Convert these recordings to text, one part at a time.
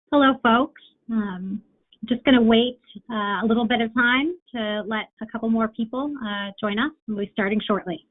Hello, folks. Just going to wait a little bit of time to let a couple more people join us. We'll be starting shortly.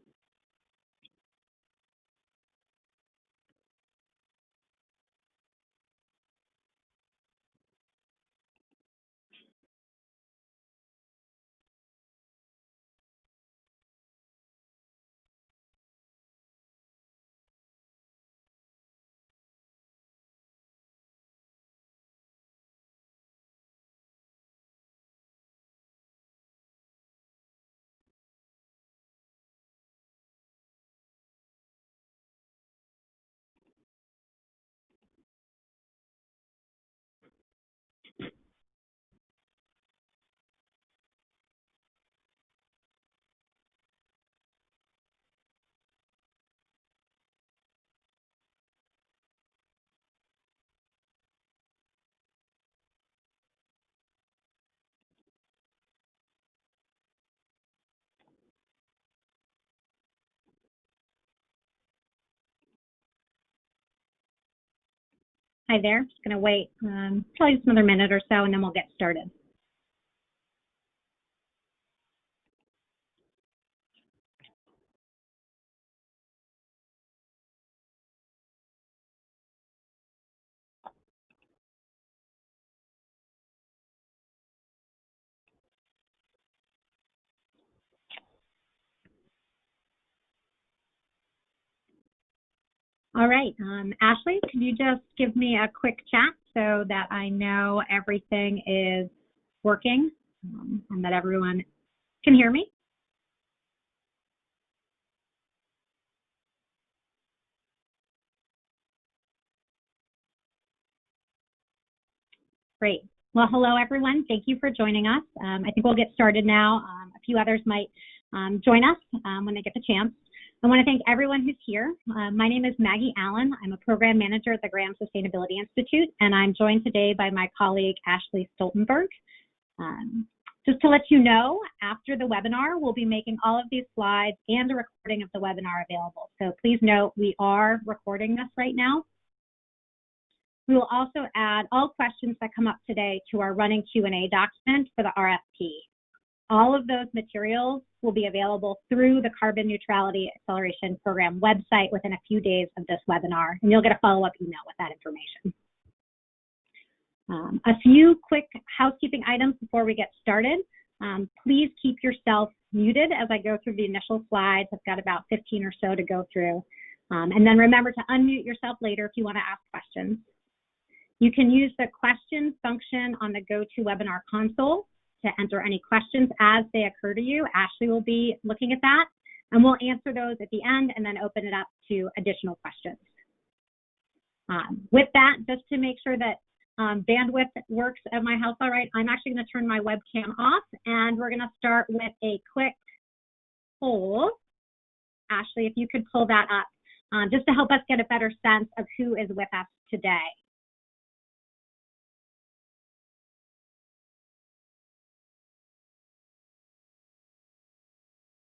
Hi there. Just going to wait probably just another minute or so, and then we'll get started. All right. Ashley, could you just give me a quick chat so that I know everything is working and that everyone can hear me? Great. Well, hello, everyone. Thank you for joining us. I think we'll get started now. A few others might join us when they get the chance. I want to thank everyone who's here. My name is Maggie Allen. I'm a program manager at the Graham Sustainability Institute, and I'm joined today by my colleague, Ashley Stoltenberg. Just to let you know, after the webinar, we'll be making all of these slides and a recording of the webinar available. So please note, we are recording this right now. We will also add all questions that come up today to our running Q&A document for the RFP. All of those materials will be available through the Carbon Neutrality Acceleration Program website within a few days of this webinar, and you'll get a follow-up email with that information. A few quick housekeeping items before we get started. Please keep yourself muted as I go through the initial slides. I've got about 15 or so to go through. And then remember to unmute yourself later if you want to ask questions. You can use the questions function on the GoToWebinar console to enter any questions as they occur to you. Ashley will be looking at that, and we'll answer those at the end and then open it up to additional questions. With that, just to make sure that bandwidth works at my house all right, I'm actually going to turn my webcam off, and we're going to start with a quick poll. Ashley, if you could pull that up, just to help us get a better sense of who is with us today.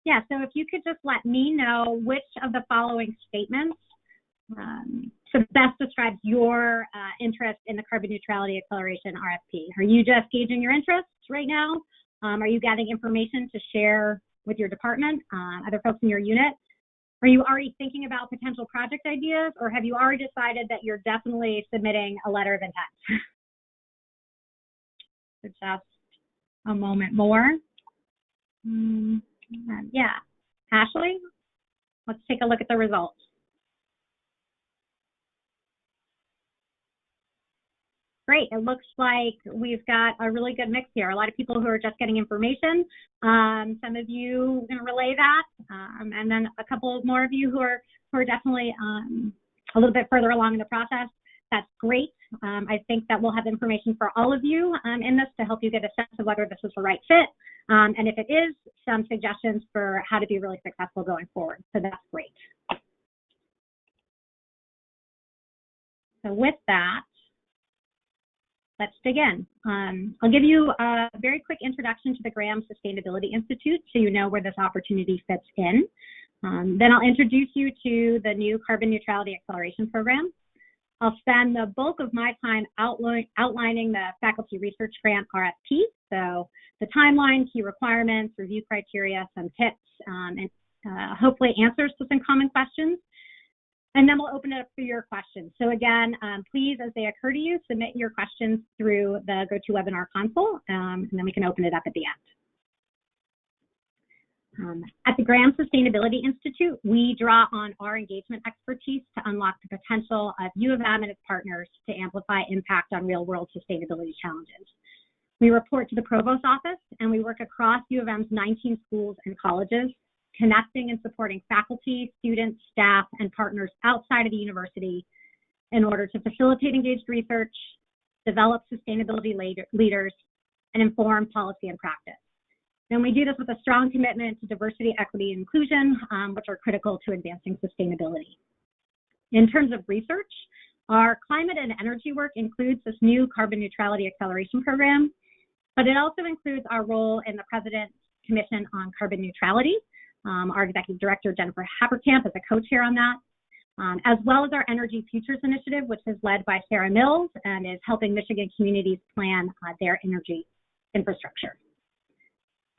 Yeah, so if you could just let me know which of the following statements sort of best describes your interest in the Carbon Neutrality Acceleration RFP. Are you just gauging your interests right now? Are you getting information to share with your department, other folks in your unit? Are you already thinking about potential project ideas, or have you already decided that you're definitely submitting a letter of intent? So just a moment more. Yeah, Ashley, let's take a look at the results. Great, it looks like we've got a really good mix here. A lot of people who are just getting information. Some of you are going to relay that, and then a couple more of you who are definitely a little bit further along in the process. That's great. I think that we'll have information for all of you in this to help you get a sense of whether this is the right fit. And if it is, some suggestions for how to be really successful going forward. So that's great. So with that, let's dig in. I'll give you a very quick introduction to the Graham Sustainability Institute so you know where this opportunity fits in. Then I'll introduce you to the new Carbon Neutrality Acceleration Program. I'll spend the bulk of my time outlining the faculty research grant RFP, so the timeline, key requirements, review criteria, some tips, and hopefully answers to some common questions. And then we'll open it up for your questions. So again, please, as they occur to you, submit your questions through the GoToWebinar console, and then we can open it up at the end. At the Graham Sustainability Institute, we draw on our engagement expertise to unlock the potential of U of M and its partners to amplify impact on real-world sustainability challenges. We report to the Provost Office, and we work across U of M's 19 schools and colleges, connecting and supporting faculty, students, staff, and partners outside of the university in order to facilitate engaged research, develop sustainability leaders, and inform policy and practice. And we do this with a strong commitment to diversity, equity, and inclusion, which are critical to advancing sustainability. In terms of research, our climate and energy work includes this new carbon neutrality acceleration program, but it also includes our role in the President's Commission on Carbon Neutrality. Our Executive Director, Jennifer Haberkamp, is a co-chair on that, as well as our Energy Futures Initiative, which is led by Sarah Mills and is helping Michigan communities plan their energy infrastructure.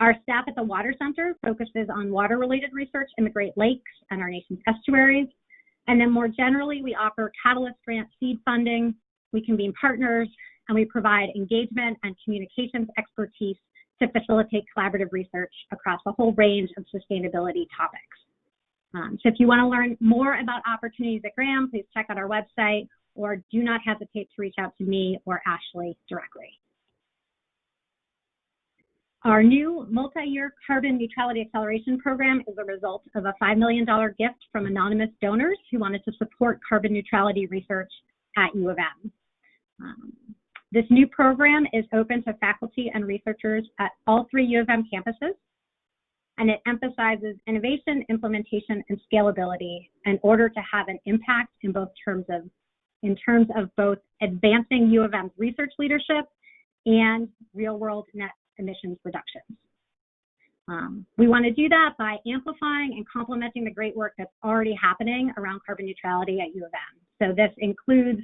Our staff at the Water Center focuses on water-related research in the Great Lakes and our nation's estuaries. And then more generally, we offer Catalyst Grant seed funding, we convene partners, and we provide engagement and communications expertise to facilitate collaborative research across a whole range of sustainability topics. So if you want to learn more about opportunities at Graham, please check out our website, or do not hesitate to reach out to me or Ashley directly. Our new multi-year carbon neutrality acceleration program is a result of a $5 million gift from anonymous donors who wanted to support carbon neutrality research at U of M. This new program is open to faculty and researchers at all 3 U of M campuses, and it emphasizes innovation, implementation, and scalability in order to have an impact in terms of both advancing U of M's research leadership and real-world net emissions reductions. We want to do that by amplifying and complementing the great work that's already happening around carbon neutrality at U of M. So this includes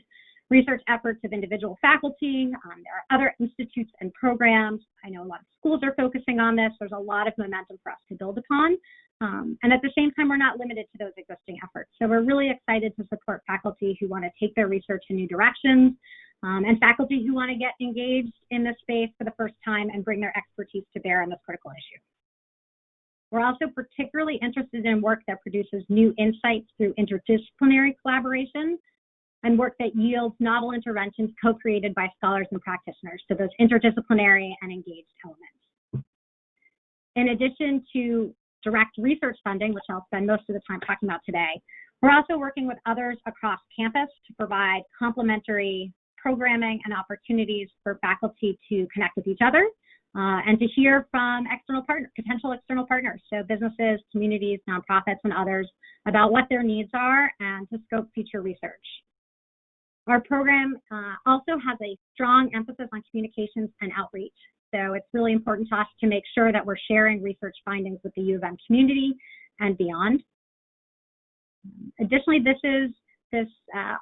research efforts of individual faculty. There are other institutes and programs. I know a lot of schools are focusing on this. There's a lot of momentum for us to build upon. And at the same time, we're not limited to those existing efforts. So we're really excited to support faculty who want to take their research in new directions, and faculty who want to get engaged in this space for the first time and bring their expertise to bear on this critical issue. We're also particularly interested in work that produces new insights through interdisciplinary collaboration and work that yields novel interventions co-created by scholars and practitioners, so those interdisciplinary and engaged elements. In addition to direct research funding, which I'll spend most of the time talking about today, we're also working with others across campus to provide complementary programming and opportunities for faculty to connect with each other and to hear from potential external partners, so businesses, communities, nonprofits, and others about what their needs are and to scope future research. Our program also has a strong emphasis on communications and outreach. So it's really important to us to make sure that we're sharing research findings with the U of M community and beyond. Additionally, this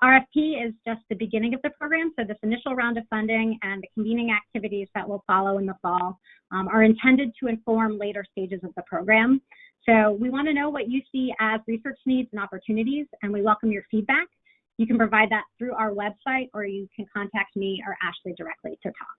RFP is just the beginning of the program. So this initial round of funding and the convening activities that will follow in the fall are intended to inform later stages of the program. So we want to know what you see as research needs and opportunities, and we welcome your feedback. You can provide that through our website, or you can contact me or Ashley directly to talk.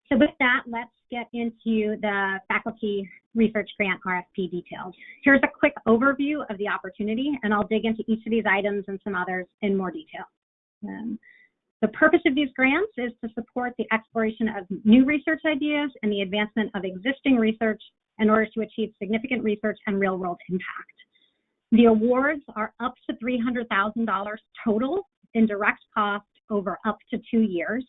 So with that, let's get into the faculty research grant RFP details. Here's a quick overview of the opportunity, and I'll dig into each of these items and some others in more detail. The purpose of these grants is to support the exploration of new research ideas and the advancement of existing research in order to achieve significant research and real-world impact. The awards are up to $300,000 total in direct cost over up to 2 years.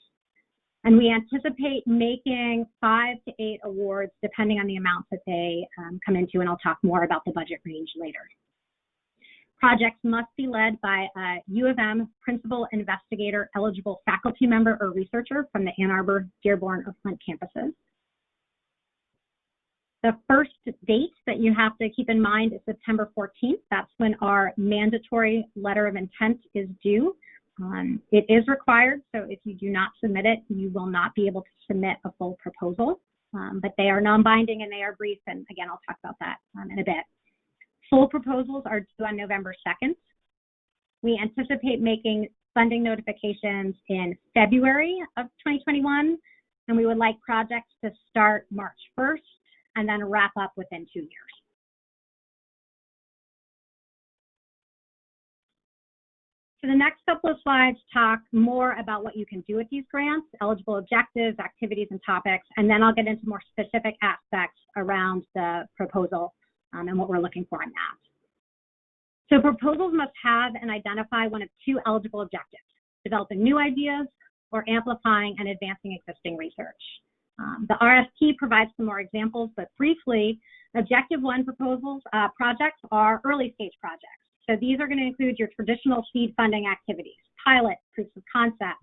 And we anticipate making 5 to 8 awards depending on the amounts that they come into, and I'll talk more about the budget range later. Projects must be led by a U of M principal investigator eligible faculty member or researcher from the Ann Arbor, Dearborn, or Flint campuses. The first date that you have to keep in mind is September 14th. That's when our mandatory letter of intent is due. It is required, so if you do not submit it, you will not be able to submit a full proposal, but they are non-binding and they are brief, and again, I'll talk about that in a bit. Full proposals are due on November 2nd. We anticipate making funding notifications in February of 2021, and we would like projects to start March 1st and then wrap up within 2 years. So the next couple of slides talk more about what you can do with these grants, eligible objectives, activities, and topics, and then I'll get into more specific aspects around the proposal and what we're looking for in that. So proposals must have and identify one of two eligible objectives: developing new ideas or amplifying and advancing existing research. The RFP provides some more examples, but briefly, Objective 1 proposals, projects are early stage projects. So these are going to include your traditional seed funding activities, pilot, proofs of concept,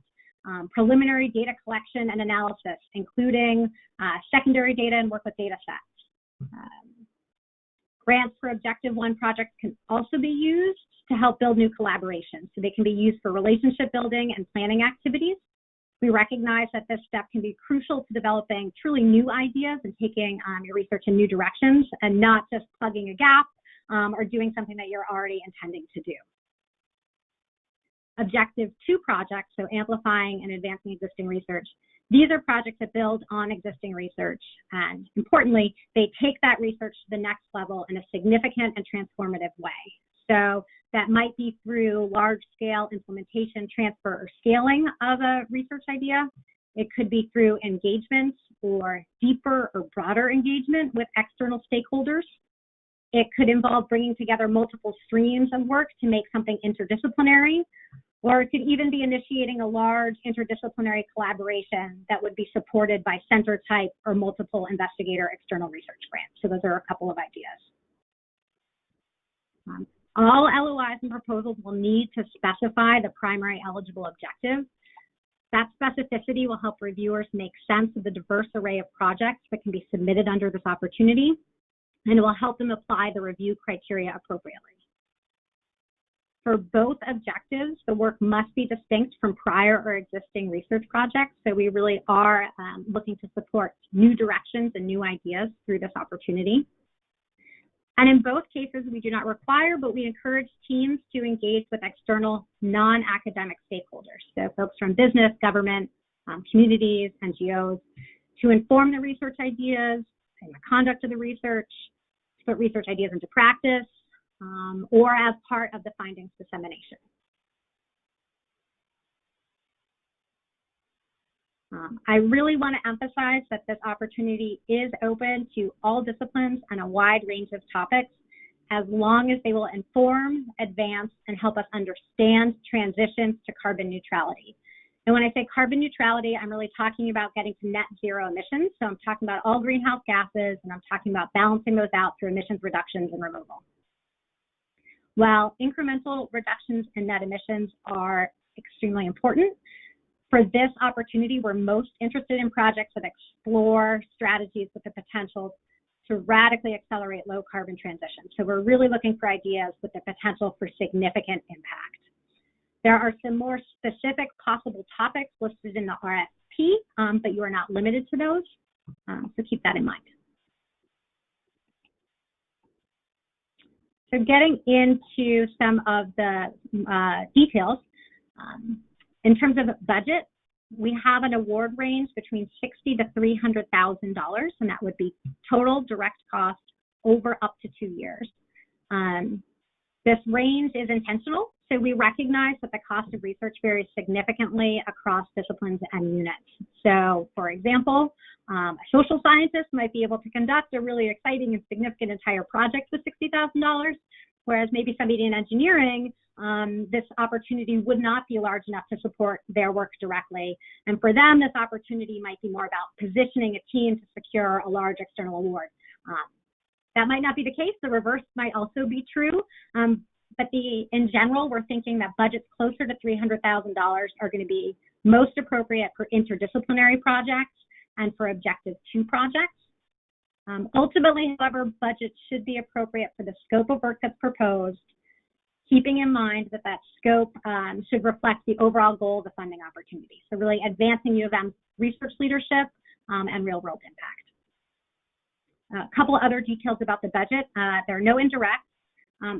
preliminary data collection and analysis, including secondary data and work with data sets. Grants for Objective 1 projects can also be used to help build new collaborations. So they can be used for relationship building and planning activities. We recognize that this step can be crucial to developing truly new ideas and taking your research in new directions and not just plugging a gap or doing something that you're already intending to do. Objective 2 projects, so amplifying and advancing existing research. These are projects that build on existing research, and importantly, they take that research to the next level in a significant and transformative way. So that might be through large-scale implementation, transfer, or scaling of a research idea. It could be through engagement or deeper or broader engagement with external stakeholders. It could involve bringing together multiple streams of work to make something interdisciplinary, or it could even be initiating a large interdisciplinary collaboration that would be supported by center type or multiple investigator external research grants. So those are a couple of ideas. All LOIs and proposals will need to specify the primary eligible objective. That specificity will help reviewers make sense of the diverse array of projects that can be submitted under this opportunity, and it will help them apply the review criteria appropriately. For both objectives, the work must be distinct from prior or existing research projects, so we really are looking to support new directions and new ideas through this opportunity. And in both cases, we do not require, but we encourage teams to engage with external non-academic stakeholders, so folks from business, government, communities, NGOs, to inform the research ideas and the conduct of the research, to put research ideas into practice, or as part of the findings dissemination. I really want to emphasize that this opportunity is open to all disciplines and a wide range of topics, as long as they will inform, advance, and help us understand transitions to carbon neutrality. And when I say carbon neutrality, I'm really talking about getting to net zero emissions. So I'm talking about all greenhouse gases, and I'm talking about balancing those out through emissions reductions and removal. While incremental reductions in net emissions are extremely important, for this opportunity, we're most interested in projects that explore strategies with the potential to radically accelerate low carbon transition. So we're really looking for ideas with the potential for significant impact. There are some more specific possible topics listed in the RFP, but you are not limited to those, so keep that in mind. So getting into some of the details, in terms of budget, we have an award range between $60,000 to $300,000, and that would be total direct cost over up to 2 years. This range is intentional, so we recognize that the cost of research varies significantly across disciplines and units. So, for example, a social scientist might be able to conduct a really exciting and significant entire project with $60,000, whereas maybe somebody in engineering, this opportunity would not be large enough to support their work directly. And for them, this opportunity might be more about positioning a team to secure a large external award. That might not be the case. The reverse might also be true. But in general, we're thinking that budgets closer to $300,000 are going to be most appropriate for interdisciplinary projects and for Objective 2 projects. Ultimately, however, budgets should be appropriate for the scope of work that's proposed, keeping in mind that that scope should reflect the overall goal of the funding opportunity. So really advancing U of M's research leadership and real world impact. A couple of other details about the budget. There are no indirects.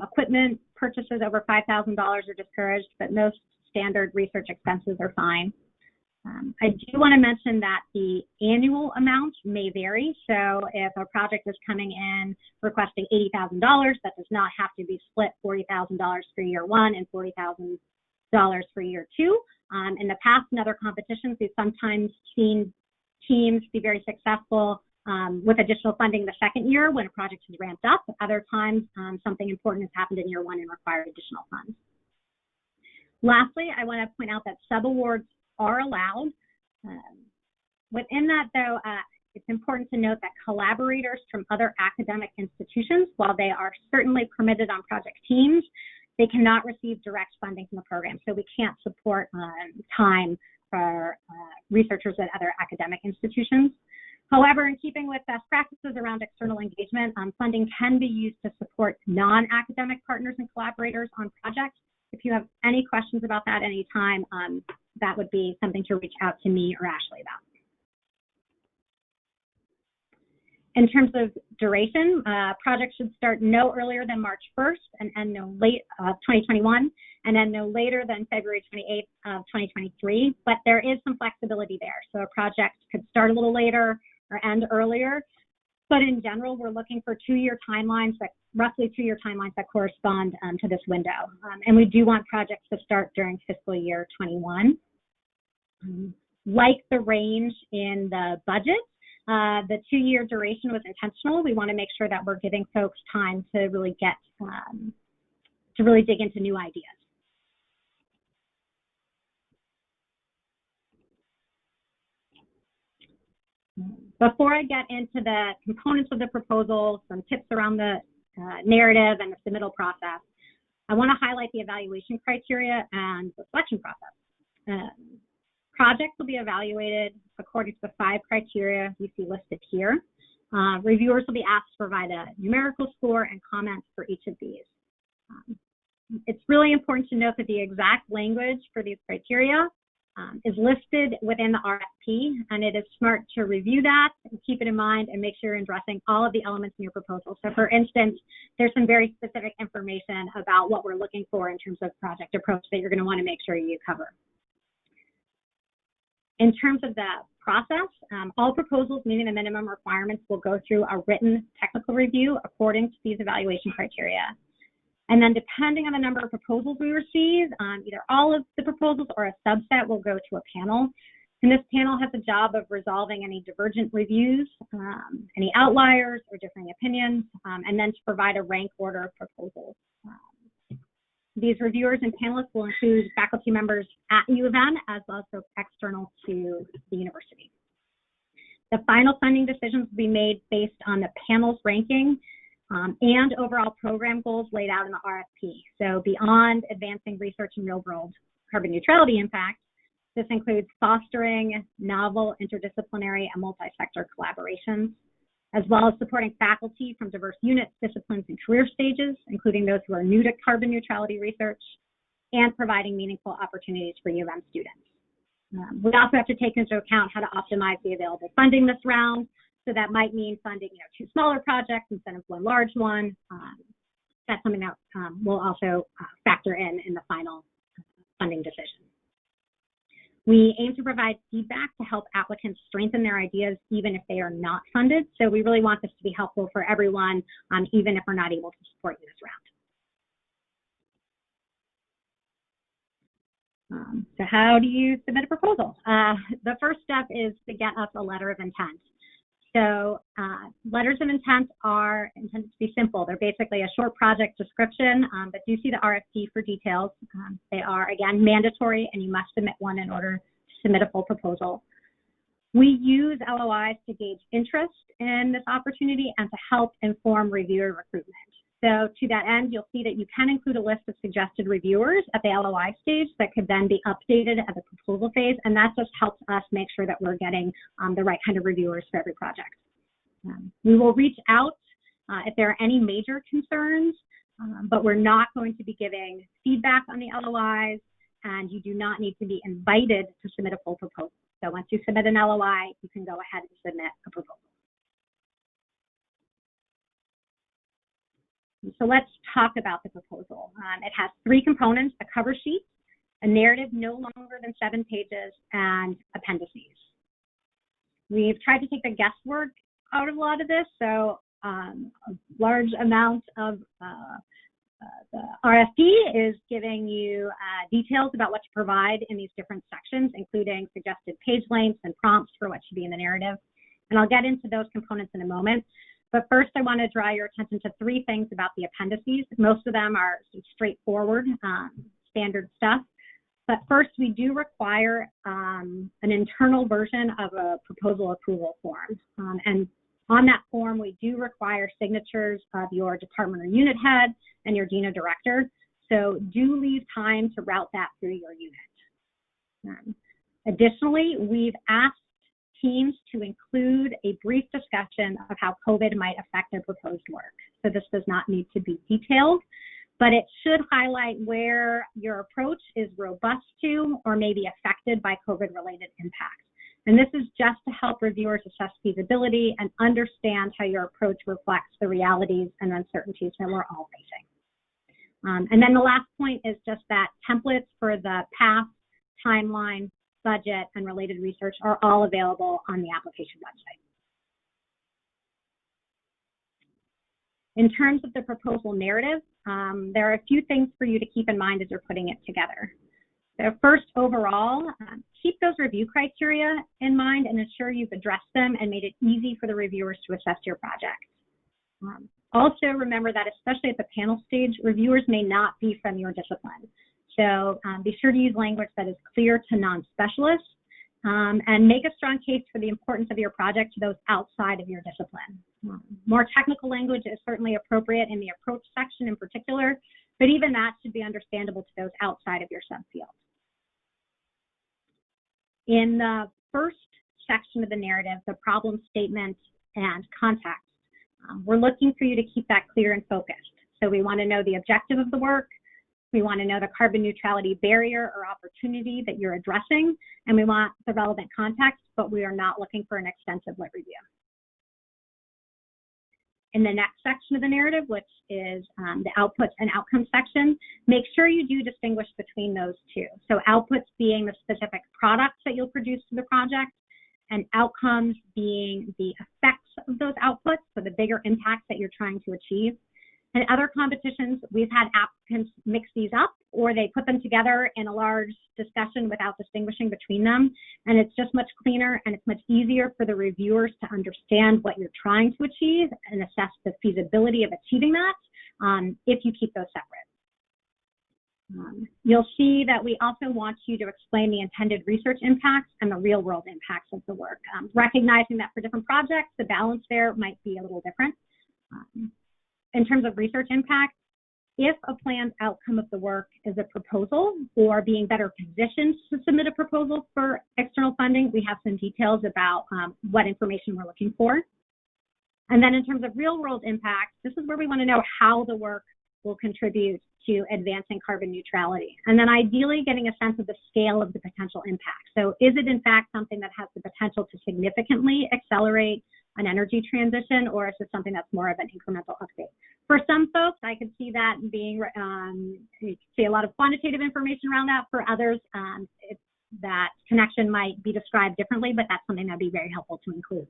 Equipment purchases over $5,000 are discouraged, but most standard research expenses are fine. I do want to mention that the annual amount may vary. So if a project is coming in requesting $80,000, that does not have to be split $40,000 for year one and $40,000 for year two. In the past, in other competitions, we've sometimes seen teams be very successful with additional funding the second year when a project is ramped up. Other times, something important has happened in year one and required additional funds. Lastly, I want to point out that subawards are allowed. Within that, though, it's important to note that collaborators from other academic institutions, while they are certainly permitted on project teams, they cannot receive direct funding from the program. So we can't support time for researchers at other academic institutions. However, in keeping with best practices around external engagement, funding can be used to support non-academic partners and collaborators on projects. If you have any questions about that at any time, that would be something to reach out to me or Ashley about. In terms of duration, projects should start no earlier than March 1st and end no late 2021, and then no later than February 28th of 2023. But there is some flexibility there. So a project could start a little later or end earlier. But in general, we're looking for roughly two-year timelines that correspond to this window. And we do want projects to start during fiscal year 21. Like the range in the budget, the two-year duration was intentional. We want to make sure that we're giving folks time to really dig into new ideas. Before I get into the components of the proposal, some tips around the narrative and the submittal process, I want to highlight the evaluation criteria and the selection process. Projects will be evaluated according to the 5 criteria you see listed here. Reviewers will be asked to provide a numerical score and comments for each of these. It's really important to note that the exact language for these criteria is listed within the RFP, and it is smart to review that and keep it in mind and make sure you're addressing all of the elements in your proposal. So for instance, there's some very specific information about what we're looking for in terms of project approach that you're going to want to make sure you cover. In terms of the process, all proposals meeting the minimum requirements will go through a written technical review according to these evaluation criteria. And then depending on the number of proposals we receive, either all of the proposals or a subset will go to a panel. And this panel has the job of resolving any divergent reviews, any outliers or differing opinions, and then to provide a rank order of proposals. These reviewers and panelists will include faculty members at U of M as well as external to the university. The final funding decisions will be made based on the panel's ranking and overall program goals laid out in the RFP. So beyond advancing research in real-world carbon neutrality impact, this includes fostering novel interdisciplinary and multi-sector collaborations, as well as supporting faculty from diverse units, disciplines, and career stages, including those who are new to carbon neutrality research, and providing meaningful opportunities for U of M students. We also have to take into account how to optimize the available funding this round. So that might mean funding 2 smaller projects instead of 1 large one. That's something that we'll also factor in the final funding decision. We aim to provide feedback to help applicants strengthen their ideas even if they are not funded. So we really want this to be helpful for everyone, even if we're not able to support you this round. So how do you submit a proposal? The first step is to get us a letter of intent. So letters of intent are intended to be simple. They're basically a short project description, but do see the RFP for details. They are, again, mandatory, and you must submit one in order to submit a full proposal. We use LOIs to gauge interest in this opportunity and to help inform reviewer recruitment. So to that end, you'll see that you can include a list of suggested reviewers at the LOI stage that could then be updated at the proposal phase, and that just helps us make sure that we're getting the right kind of reviewers for every project. We will reach out if there are any major concerns, but we're not going to be giving feedback on the LOIs, and you do not need to be invited to submit a full proposal. So once you submit an LOI, you can go ahead and submit a proposal. So let's talk about the proposal. It has 3 components: a cover sheet, a narrative no longer than 7 pages, and appendices. We've tried to take the guesswork out of a lot of this, so a large amount of the RFP is giving you details about what to provide in these different sections, including suggested page lengths and prompts for what should be in the narrative. And I'll get into those components in a moment. But first, I want to draw your attention to 3 things about the appendices. Most of them are straightforward, standard stuff. But first, we do require an internal version of a proposal approval form. And on that form, we do require signatures of your department or unit head and your dean or director. So do leave time to route that through your unit. Additionally, we've asked teams to include a brief discussion of how COVID might affect their proposed work. So this does not need to be detailed, but it should highlight where your approach is robust to or may be affected by COVID-related impacts. And this is just to help reviewers assess feasibility and understand how your approach reflects the realities and uncertainties that we're all facing. And then the last point is just that templates for the path, timeline, budget, and related research are all available on the application website. In terms of the proposal narrative, there are a few things for you to keep in mind as you're putting it together. So first, overall, keep those review criteria in mind and ensure you've addressed them and made it easy for the reviewers to assess your project. Also, remember that especially at the panel stage, reviewers may not be from your discipline. So be sure to use language that is clear to non-specialists and make a strong case for the importance of your project to those outside of your discipline. More technical language is certainly appropriate in the approach section in particular, but even that should be understandable to those outside of your subfield. In the first section of the narrative, the problem statement and context, we're looking for you to keep that clear and focused. So we want to know the objective of the work, we want to know the carbon neutrality barrier or opportunity that you're addressing, and we want the relevant context, but we are not looking for an extensive lit review. In the next section of the narrative, which is the outputs and outcomes section, make sure you do distinguish between those two. So outputs being the specific products that you'll produce to the project, and outcomes being the effects of those outputs, so the bigger impacts that you're trying to achieve. In other competitions, we've had applicants mix these up, or they put them together in a large discussion without distinguishing between them. And it's just much cleaner and it's much easier for the reviewers to understand what you're trying to achieve and assess the feasibility of achieving that if you keep those separate. You'll see that we also want you to explain the intended research impacts and the real world impacts of the work, recognizing that for different projects, the balance there might be a little different. In terms of research impact, if a planned outcome of the work is a proposal or being better positioned to submit a proposal for external funding, we have some details about what information we're looking for. And then in terms of real world impacts, this is where we want to know how the work will contribute to advancing carbon neutrality. And then ideally getting a sense of the scale of the potential impact. So is it in fact something that has the potential to significantly accelerate an energy transition, or is it something that's more of an incremental update? For some folks, I could see that being, you could see a lot of quantitative information around that. For others, that connection might be described differently, but that's something that'd be very helpful to include.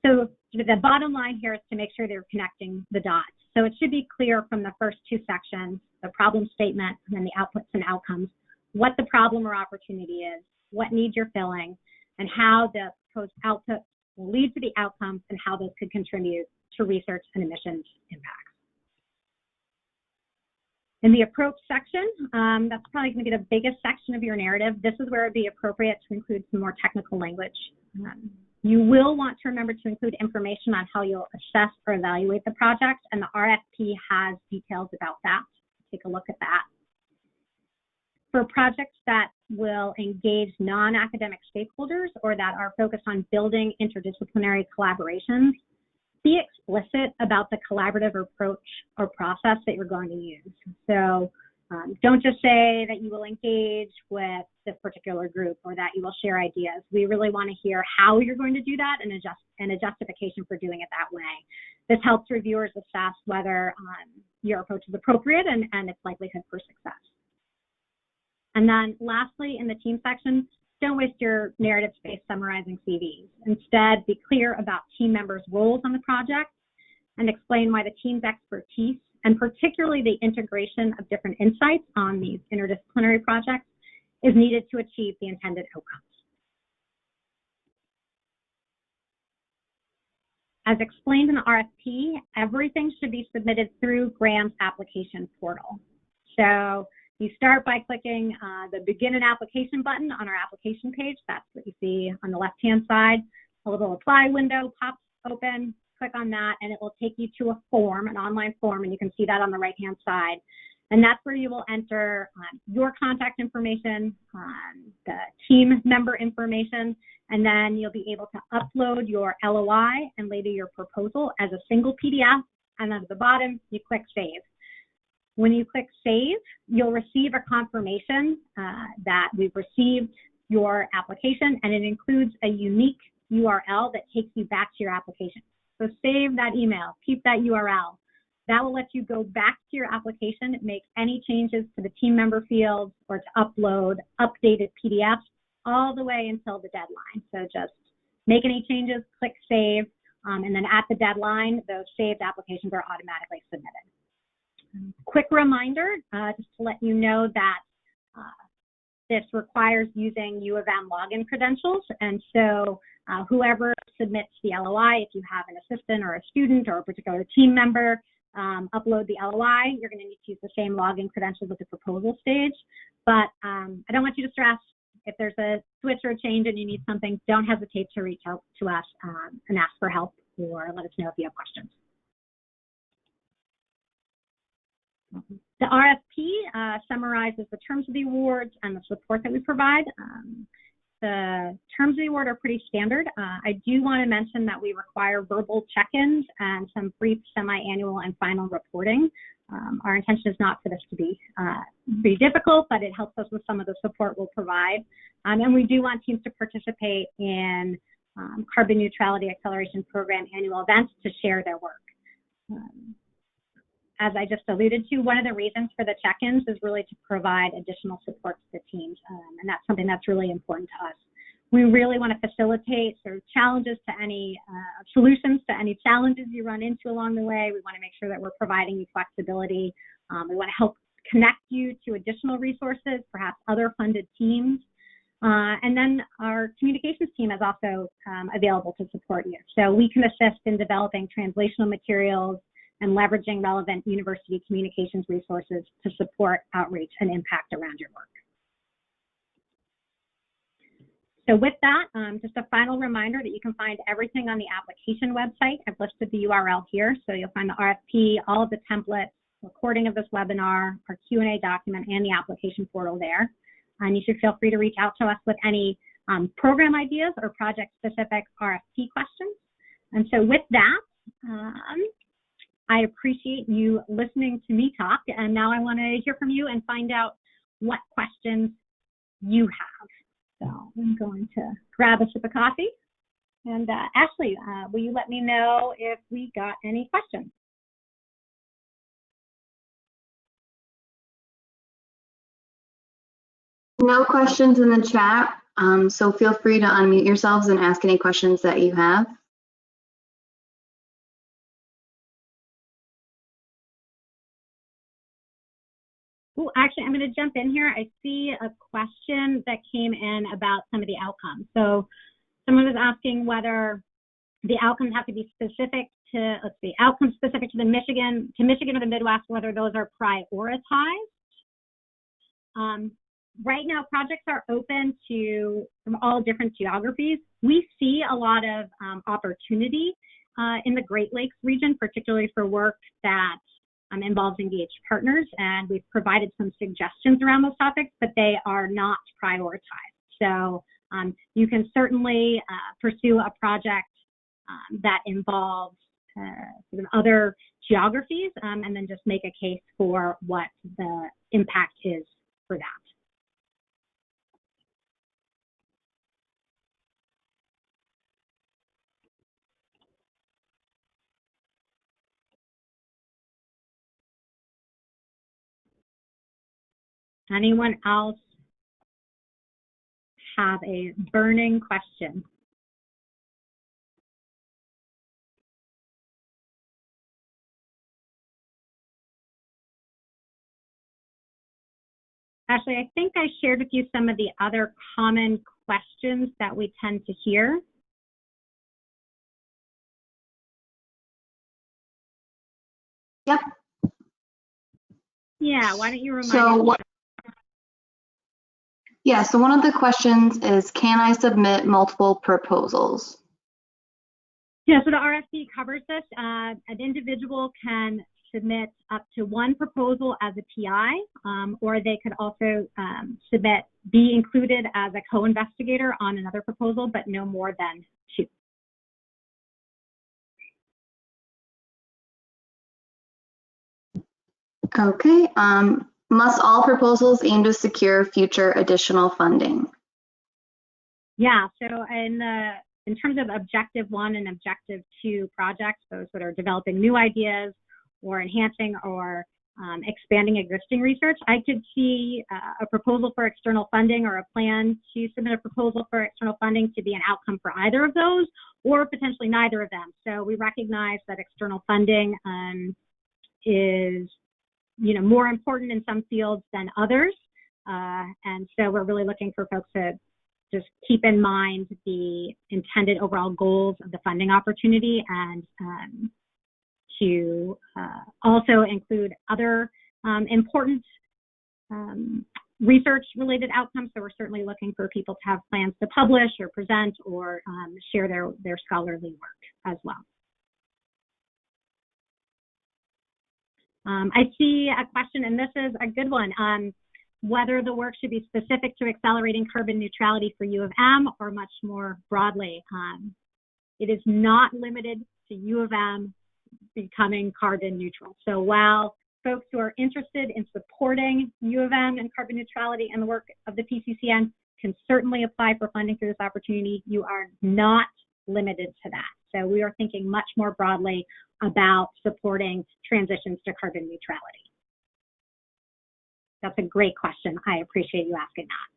So the bottom line here is to make sure they're connecting the dots. So it should be clear from the first 2 sections, the problem statement, and then the outputs and outcomes, what the problem or opportunity is, what needs you're filling, and how the proposed outputs will lead to the outcomes and how those could contribute to research and emissions impacts. In the approach section, that's probably going to be the biggest section of your narrative. This is where it would be appropriate to include some more technical language. You will want to remember to include information on how you'll assess or evaluate the project, and the RFP has details about that. Take a look at that. For projects that will engage non-academic stakeholders or that are focused on building interdisciplinary collaborations. Be explicit about the collaborative approach or process that you're going to use. So don't just say that you will engage with this particular group or that you will share ideas. We really want to hear how you're going to do that and a justification for doing it that way. This helps reviewers assess whether your approach is appropriate and its likelihood for success. And then lastly, in the team section, don't waste your narrative space summarizing CVs. Instead, be clear about team members' roles on the project and explain why the team's expertise and particularly the integration of different insights on these interdisciplinary projects is needed to achieve the intended outcomes. As explained in the RFP, everything should be submitted through Graham's application portal. So you start by clicking the Begin an Application button on our application page. That's what you see on the left-hand side. A little apply window pops open. Click on that, and it will take you to a form, an online form, and you can see that on the right-hand side. And that's where you will enter your contact information, the team member information, and then you'll be able to upload your LOI and later your proposal as a single PDF. And then at the bottom, you click Save. When you click Save, you'll receive a confirmation that we've received your application, and it includes a unique URL that takes you back to your application. So save that email, keep that URL. That will let you go back to your application, make any changes to the team member fields or to upload updated PDFs all the way until the deadline. So just make any changes, click Save, and then at the deadline, those saved applications are automatically submitted. Quick reminder, just to let you know that this requires using U of M login credentials, and so whoever submits the LOI, if you have an assistant or a student or a particular team member, upload the LOI, you're going to need to use the same login credentials at the proposal stage. But I don't want you to stress. If there's a switch or a change and you need something, don't hesitate to reach out to us and ask for help or let us know if you have questions. The RFP summarizes the terms of the awards and the support that we provide. The terms of the award are pretty standard. I do want to mention that we require verbal check-ins and some brief semi-annual and final reporting. Our intention is not for this to be difficult, but it helps us with some of the support we'll provide. And we do want teams to participate in Carbon Neutrality Acceleration Program annual events to share their work. As I just alluded to, one of the reasons for the check-ins is really to provide additional support to the teams, and that's something that's really important to us. We really want to facilitate sort of challenges to any solutions to any challenges you run into along the way. We want to make sure that we're providing you flexibility. We want to help connect you to additional resources, perhaps other funded teams. And then our communications team is also available to support you. So we can assist in developing translational materials and leveraging relevant university communications resources to support outreach and impact around your work. So with that, just a final reminder that you can find everything on the application website. I've listed the URL here, so you'll find the RFP, all of the templates, recording of this webinar, our Q&A document, and the application portal there. And you should feel free to reach out to us with any program ideas or project-specific RFP questions. And so with that, I appreciate you listening to me talk, and now I want to hear from you and find out what questions you have. So I'm going to grab a sip of coffee. And Ashley, will you let me know if we got any questions? No questions in the chat, so feel free to unmute yourselves and ask any questions that you have. Oh, actually, I'm going to jump in here. I see a question that came in about some of the outcomes. So someone was asking whether the outcomes have to be specific to, let's see, outcomes specific to Michigan or the Midwest, whether those are prioritized. Right now, projects are open to from all different geographies. We see a lot of opportunity in the Great Lakes region, particularly for work that involves engaged partners, and we've provided some suggestions around those topics, but they are not prioritized. So you can certainly pursue a project that involves sort of other geographies, and then just make a case for what the impact is for that. Anyone else have a burning question? Actually, I think I shared with you some of the other common questions that we tend to hear. Yep. Yeah, why don't you remind me? Yeah, so one of the questions is, can I submit multiple proposals? Yeah, so the RFP covers this. An individual can submit up to one proposal as a PI, or they could also be included as a co-investigator on another proposal, but no more than 2. Okay. Must all proposals aim to secure future additional funding? Yeah, so in terms of Objective 1 and Objective 2 projects, those that are developing new ideas or enhancing or expanding existing research, I could see a proposal for external funding or a plan to submit a proposal for external funding to be an outcome for either of those, or potentially neither of them. So we recognize that external funding is more important in some fields than others. And so we're really looking for folks to just keep in mind the intended overall goals of the funding opportunity, and to also include other important research-related outcomes. So we're certainly looking for people to have plans to publish or present or share their scholarly work as well. I see a question, and this is a good one, whether the work should be specific to accelerating carbon neutrality for U of M or much more broadly. It is not limited to U of M becoming carbon neutral. So while folks who are interested in supporting U of M and carbon neutrality and the work of the PCCN can certainly apply for funding through this opportunity, you are not limited to that. So we are thinking much more broadly about supporting transitions to carbon neutrality. That's a great question. I appreciate you asking that.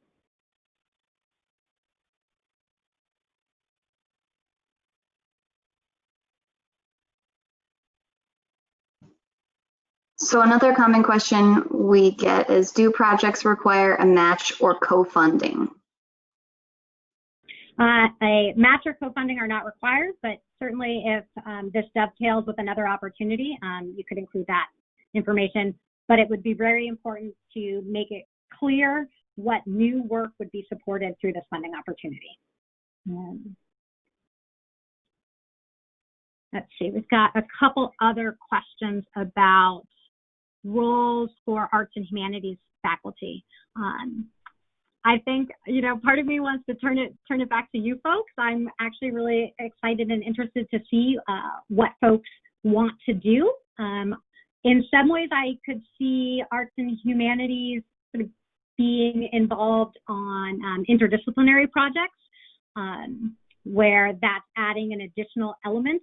So another common question we get is, do projects require a match or co-funding? A match or co-funding are not required, but certainly if this dovetails with another opportunity, you could include that information. But it would be very important to make it clear what new work would be supported through this funding opportunity. Let's see, we've got a couple other questions about roles for arts and humanities faculty. I think, part of me wants to turn it back to you folks. I'm actually really excited and interested to see what folks want to do. In some ways, I could see arts and humanities sort of being involved on interdisciplinary projects, where that's adding an additional element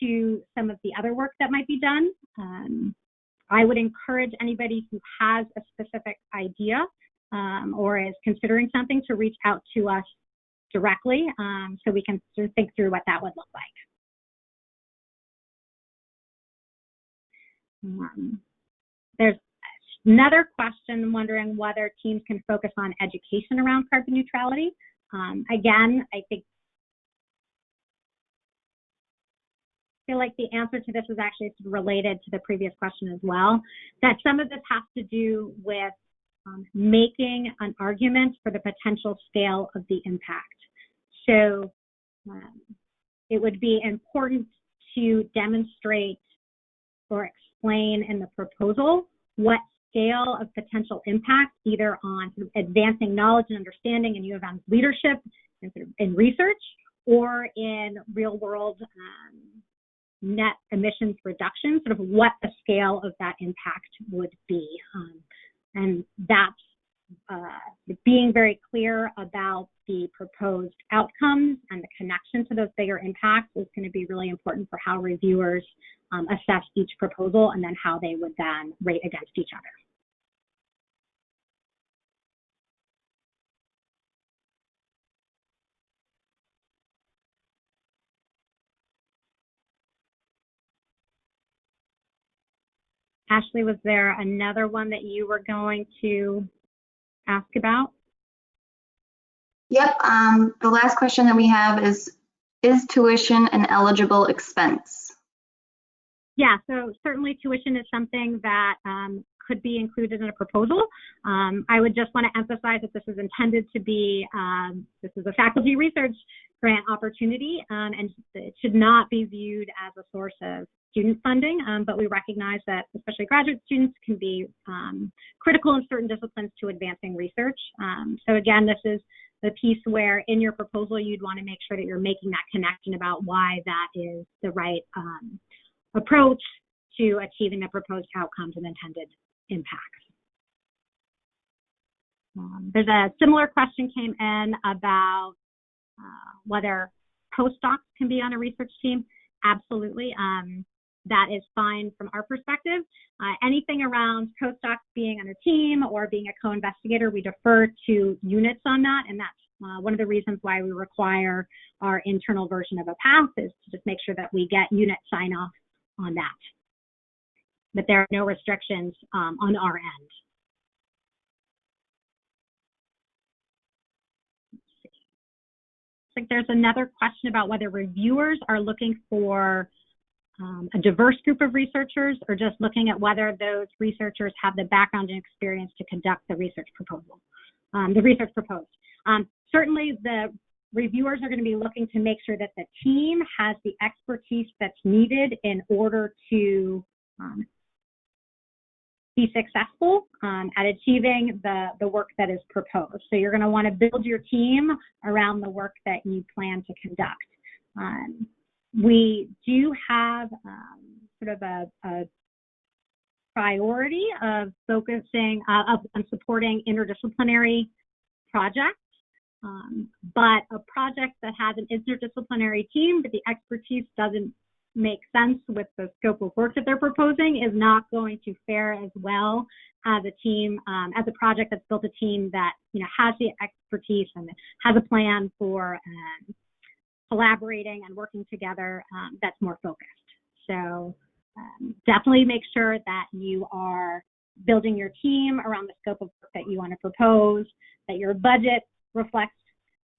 to some of the other work that might be done. I would encourage anybody who has a specific idea or is considering something to reach out to us directly, so we can sort of think through what that would look like. There's another question wondering whether teams can focus on education around carbon neutrality. Again, I feel like the answer to this is actually related to the previous question as well, that some of this has to do with making an argument for the potential scale of the impact. So it would be important to demonstrate or explain in the proposal what scale of potential impact, either on sort of advancing knowledge and understanding in U of M's leadership and sort of in research, or in real world net emissions reduction, sort of what the scale of that impact would be. And that's being very clear about the proposed outcomes and the connection to those bigger impacts is going to be really important for how reviewers assess each proposal and then how they would then rate against each other. Ashley, was there another one that you were going to ask about? Yep. The last question that we have is tuition an eligible expense? Yeah, so certainly tuition is something that could be included in a proposal. I would just want to emphasize that this is intended to be, this is a faculty research grant opportunity, and it should not be viewed as a source of student funding, but we recognize that especially graduate students can be critical in certain disciplines to advancing research. So again, this is the piece where in your proposal, you'd want to make sure that you're making that connection about why that is the right approach to achieving the proposed outcomes and intended impacts. There's a similar question came in about whether postdocs can be on a research team. Absolutely. That is fine from our perspective. Anything around postdocs being on a team or being a co-investigator, we defer to units on that, and that's one of the reasons why we require our internal version of a path is to just make sure that we get unit sign-off on that. But there are no restrictions on our end. Let's see. Like there's another question about whether reviewers are looking for a diverse group of researchers or just looking at whether those researchers have the background and experience to conduct the research proposal, the research proposed. Certainly the reviewers are going to be looking to make sure that the team has the expertise that's needed in order to be successful at achieving the work that is proposed. So you're going to want to build your team around the work that you plan to conduct. We do have sort of a priority of focusing on supporting interdisciplinary projects, but a project that has an interdisciplinary team but the expertise doesn't make sense with the scope of work that they're proposing is not going to fare as well as a team, as a project that's built a team that has the expertise and has a plan for collaborating and working together that's more focused. So definitely make sure that you are building your team around the scope of work that you want to propose, that your budget reflects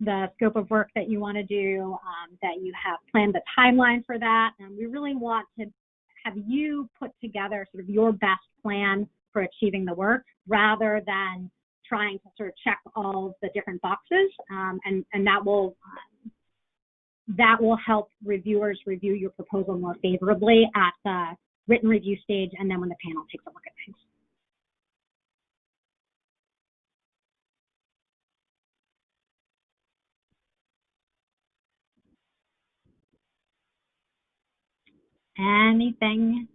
the scope of work that you want to do, that you have planned the timeline for that. And we really want to have you put together sort of your best plan for achieving the work rather than trying to sort of check all the different boxes. And that will help reviewers review your proposal more favorably at the written review stage and then when the panel takes a look at things. Anything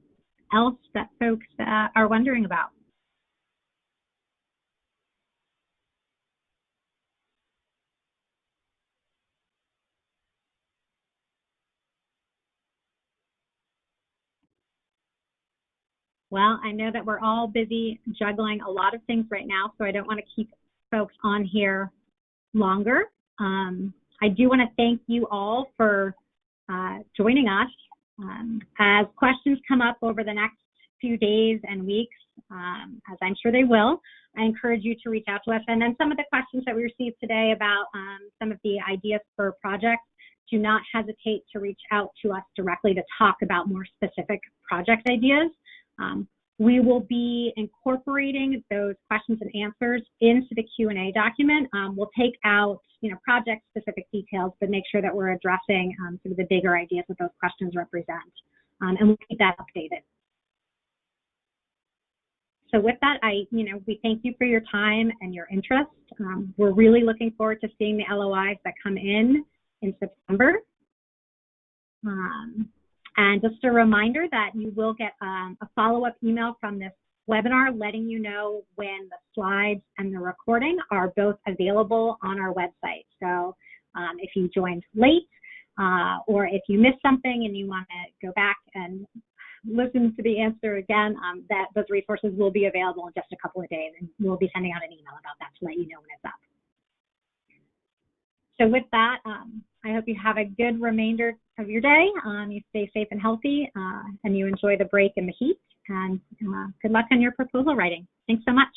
else that folks are wondering about? Well, I know that we're all busy juggling a lot of things right now, so I don't want to keep folks on here longer. I do want to thank you all for joining us. As questions come up over the next few days and weeks, as I'm sure they will, I encourage you to reach out to us. And then some of the questions that we received today about some of the ideas for projects, do not hesitate to reach out to us directly to talk about more specific project ideas. We will be incorporating those questions and answers into the Q&A document. We'll take out, project-specific details, but make sure that we're addressing sort of the bigger ideas that those questions represent, and we'll keep that updated. So with that, we thank you for your time and your interest. We're really looking forward to seeing the LOIs that come in September. And just a reminder that you will get a follow-up email from this webinar letting you know when the slides and the recording are both available on our website. So if you joined late or if you missed something and you want to go back and listen to the answer again, those resources will be available in just a couple of days, and we'll be sending out an email about that to let you know when it's up. So with that, I hope you have a good remainder of your day. You stay safe and healthy, and you enjoy the break and the heat. And good luck on your proposal writing. Thanks so much.